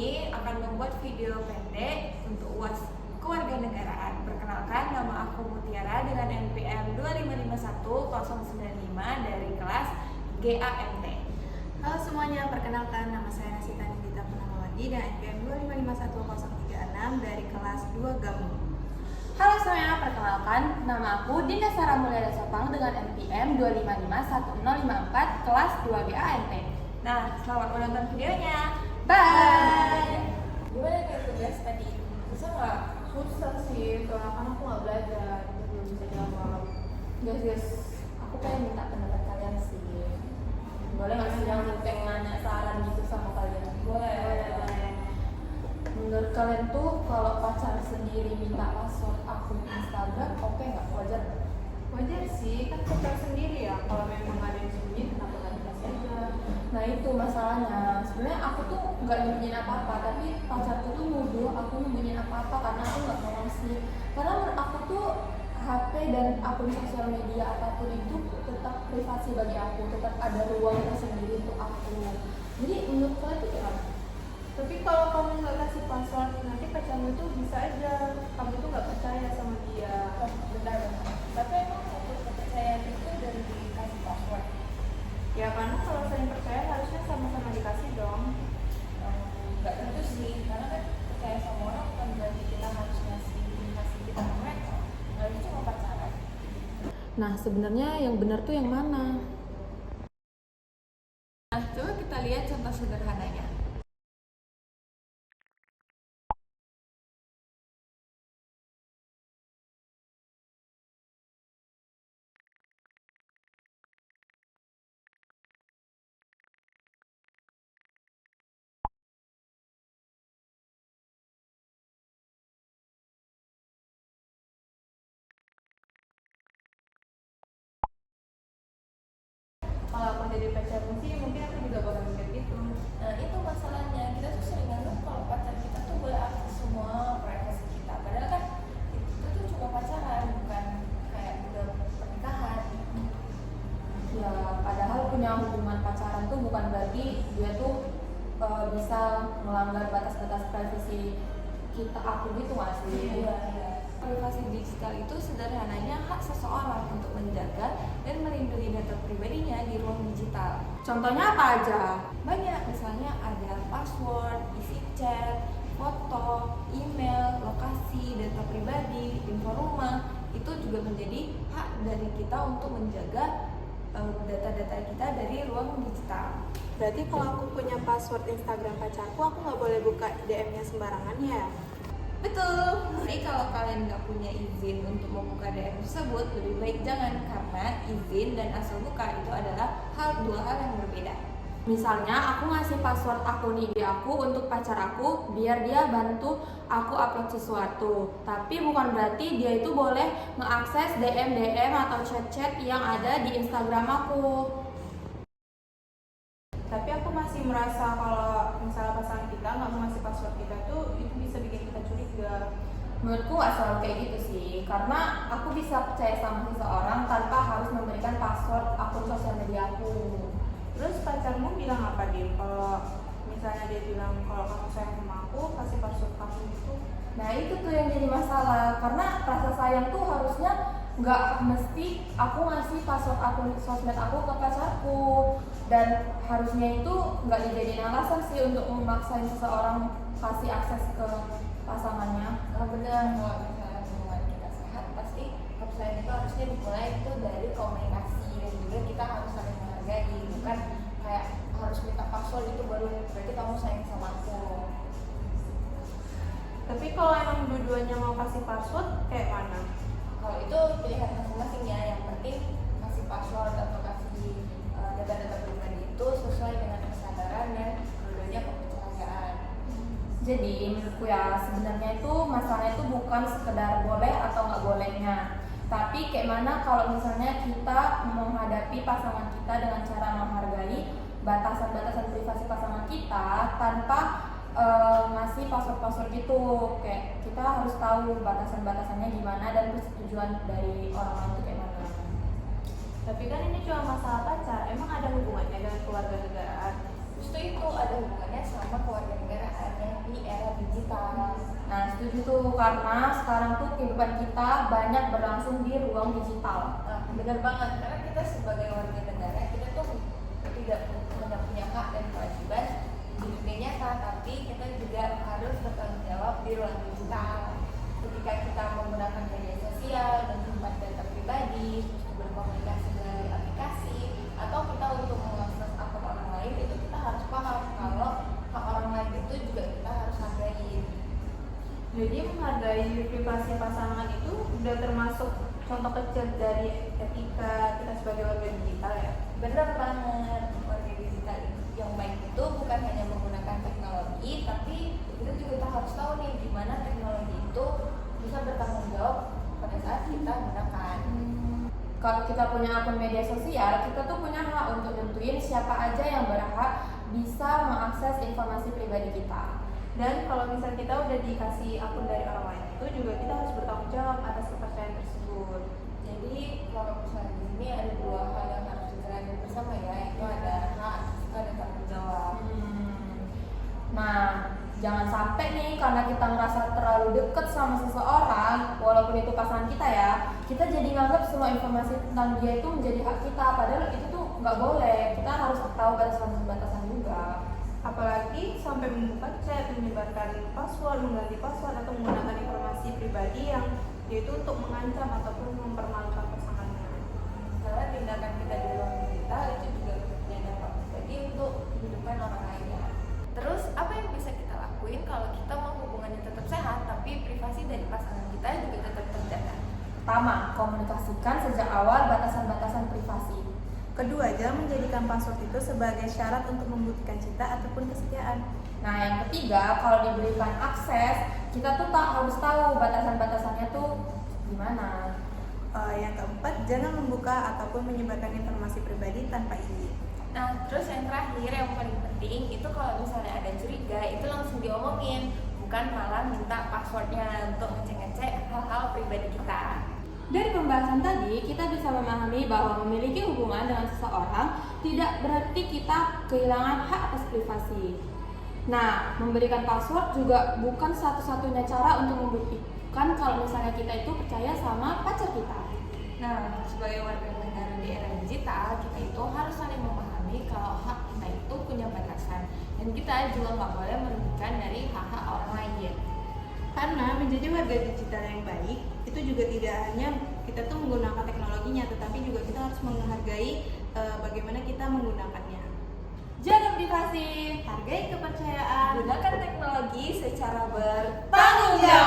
ini akan membuat video pendek untuk UAS Kewarganegaraan. Perkenalkan, nama aku Mutiara dengan NPM 2551095 dari kelas GAMT. Halo semuanya, perkenalkan nama saya Nasita Nindita Purnamawati dengan NPM 2551036 dari kelas 2 Gamu. Halo semuanya, perkenalkan nama aku Dinda Sarah Mulyada Sopang dengan NPM 2551054 kelas 2 GAMT. Nah, selamat menonton videonya. Bye! Gimana nih tugas tadi? Susah nggak? Susah sih, soalnya kan aku nggak belajar, belum bisa jawab. Guys, aku pengen minta pendapat kalian sih. Boleh nggak sih yang pengen nanya saran gitu sama kalian? Boleh. Menurut kalian tuh kalau pacar sendiri minta password akun Instagram, oke nggak? Wajar? Wajar sih, kan pacar sendiri ya. Kalau memang ada yang sembunyi, kenapa nggak dikasih aja? Nah itu masalahnya. Sebenarnya aku tuh nggak nyembunyiin apa-apa, tapi pacarku tuh nuduh aku nyembunyiin apa-apa karena aku nggak mau sih. Karena menurut aku tuh HP dan akun sosial media apapun itu tetap privasi bagi aku, tetap ada ruang tersendiri untuk aku. Jadi menurut kalian tuh gimana? Tapi kalau kamu nggak kasih password, nanti pacarmu tuh bisa aja kamu tuh nggak percaya sama dia. Bentar. Tapi emang untuk kepercayaan itu dari dikasih password? Ya karena kalau saling percaya harusnya sama-sama dikasih dong. Nggak tentu sih, karena kan percaya sama orang bukan berarti kita harus ngasih kita ke mereka. Nggak, itu cuma pacaran. Nah sebenarnya yang benar tuh yang mana? Nah, coba kita lihat contoh sederhananya. Kalau aku jadi pacarmu sih mungkin aku juga bakal mikir gitu. Nah, itu masalahnya. Kita tuh sering nganggap kalau pacar kita tuh boleh akses semua privasi kita. Padahal kan itu tuh cuma pacaran, bukan kayak udah pernikahan. Ya padahal punya hubungan pacaran tuh bukan berarti dia tuh bisa melanggar batas-batas privasi kita, aku gitu nggak sih? Iya. Privasi digital itu sederhananya hak seseorang untuk menjaga dan melindungi data pribadinya di ruang digital. Contohnya apa aja? Banyak, misalnya ada password, isi chat, foto, email, lokasi, data pribadi, info rumah. Itu juga menjadi hak dari kita untuk menjaga data-data kita dari ruang digital. Berarti kalau aku punya password Instagram pacarku, aku nggak boleh buka DM-nya sembarangan ya? Betul, jadi kalau kalian nggak punya izin untuk membuka DM tersebut, lebih baik jangan, karena izin dan asal buka itu adalah dua hal yang berbeda. Misalnya aku ngasih password akun IG aku untuk pacar aku biar dia bantu aku upload sesuatu. Tapi bukan berarti dia itu boleh mengakses DM atau chat-chat yang ada di Instagram aku. Tapi aku masih merasa kalau misalnya pasangan kita nggak mau ngasih password kita tuh, itu bisa bikin kita curiga. Menurutku gak selalu kayak gitu sih, karena aku bisa percaya sama seseorang tanpa harus memberikan password akun sosial media aku. Terus pacarmu bilang apa dia? Kalau misalnya dia bilang kalau kamu sayang sama aku, kasih password kamu itu. Nah itu tuh yang jadi masalah, karena rasa sayang tuh harusnya nggak mesti aku ngasih password akun sosmed aku ke pacarku, dan harusnya itu nggak dijadiin alasan sih untuk memaksain seseorang kasih akses ke pasangannya. Benar, kalau misalnya hubungan kita sehat, pasti kepercayaan itu harusnya dimulai itu dari komunikasi, dan juga kita harus saling menghargai, bukan kayak harus minta password itu baru berarti kamu sayang sama aku. Tapi kalau emang dua-duanya mau kasih password, kayak mana? Kalau itu pilihan masing-masing ya, yang penting kasih password atau kasih data-data pribadi itu sesuai dengan kesadaran dan keduanya kepercayaan. Jadi menurutku ya sebenarnya itu masalahnya itu bukan sekedar boleh atau nggak bolehnya, tapi kayak mana kalau misalnya kita menghadapi pasangan kita dengan cara menghargai batasan-batasan privasi pasangan kita tanpa ngasih password-password gitu. Kayak kita harus tahu batasan-batasannya gimana dan persetujuan dari orang lain itu kayak mana. Tapi kan ini cuma masalah pacar, emang ada hubungannya dengan keluarga negaraan? Justru itu ada hubungannya sama kewarganegaraan. Yang setuju tuh, karena sekarang tuh kehidupan kita banyak berlangsung di ruang digital. Nah, benar banget, karena kita sebagai warga negara kita tuh tidak punya hak dan kewajiban di dunia nyata, tapi kita juga harus bertanggung jawab di ruang digital. Ketika kita menggunakan media sosial, menyimpan data pribadi, berkomunikasi melalui aplikasi, atau kita untuk mengakses akun orang lain, itu kita harus paham kalau hak orang lain itu juga kita harus hargai. Jadi menghargai privasi pasangan itu udah termasuk contoh kecil dari etika kita sebagai warga digital ya. Benar banget, warga digital yang baik itu bukan hanya menggunakan teknologi, tapi itu juga kita harus tahu nih gimana teknologi itu bisa bertanggung jawab pada saat kita gunakan. Kalau kita punya akun media sosial, kita tuh punya hak untuk nentuin siapa aja yang berhak bisa mengakses informasi pribadi kita. Dan kalau misalnya kita udah dikasih akun dari orang lain itu juga kita harus bertanggung jawab atas kepercayaan tersebut. Jadi kalau misalnya di sini ada dua hal yang harus dijalani bersama ya, itu ada hak dan tanggung jawab. Nah, jangan sampai nih karena kita merasa terlalu deket sama seseorang, walaupun itu pasangan kita ya, kita jadi nganggap semua informasi tentang dia itu menjadi hak kita, padahal itu tuh nggak boleh. Kita harus tahu batasan-batasan juga. Apalagi sampai membuka chat, menyebarkan password, mengganti password, atau menggunakan informasi pribadi yang yaitu untuk mengancam ataupun mempermalukan pasangannya. Karena tindakan kita di ruang digital itu juga punya dampak pribadi untuk kehidupan orang lainnya. Terus apa yang bisa kita lakuin kalau kita mau hubungannya tetap sehat tapi privasi dari pasangan kita juga tetap terjaga? Pertama, komunikasikan sejak awal batasan-batasan privasi. Kedua, jangan menjadikan password itu sebagai syarat untuk membuktikan cinta ataupun kesetiaan. Nah, yang ketiga, kalau diberikan akses, kita tuh harus tahu batasan-batasannya tuh gimana. Yang keempat, jangan membuka ataupun menyebarkan informasi pribadi tanpa izin. Nah, terus yang terakhir yang paling penting itu kalau misalnya ada curiga itu langsung diomongin, bukan malah minta passwordnya untuk ngecek-ngecek hal-hal pribadi kita. Dari pembahasan tadi, kita bisa memahami bahwa memiliki hubungan dengan seseorang tidak berarti kita kehilangan hak atas privasi. Nah, memberikan password juga bukan satu-satunya cara untuk membuktikan kalau misalnya kita itu percaya sama pacar kita. Nah, sebagai warga negara di era digital, kita itu harus saling memahami kalau hak kita itu punya batasan, dan kita juga nggak boleh merugikan dari hak-hak orang lain. Karena menjadi warga digital yang baik itu juga tidak hanya kita tuh menggunakan teknologinya, tetapi juga kita harus menghargai bagaimana kita menggunakannya. Jaga privasi, Hargai kepercayaan, Gunakan teknologi secara bertanggung jawab.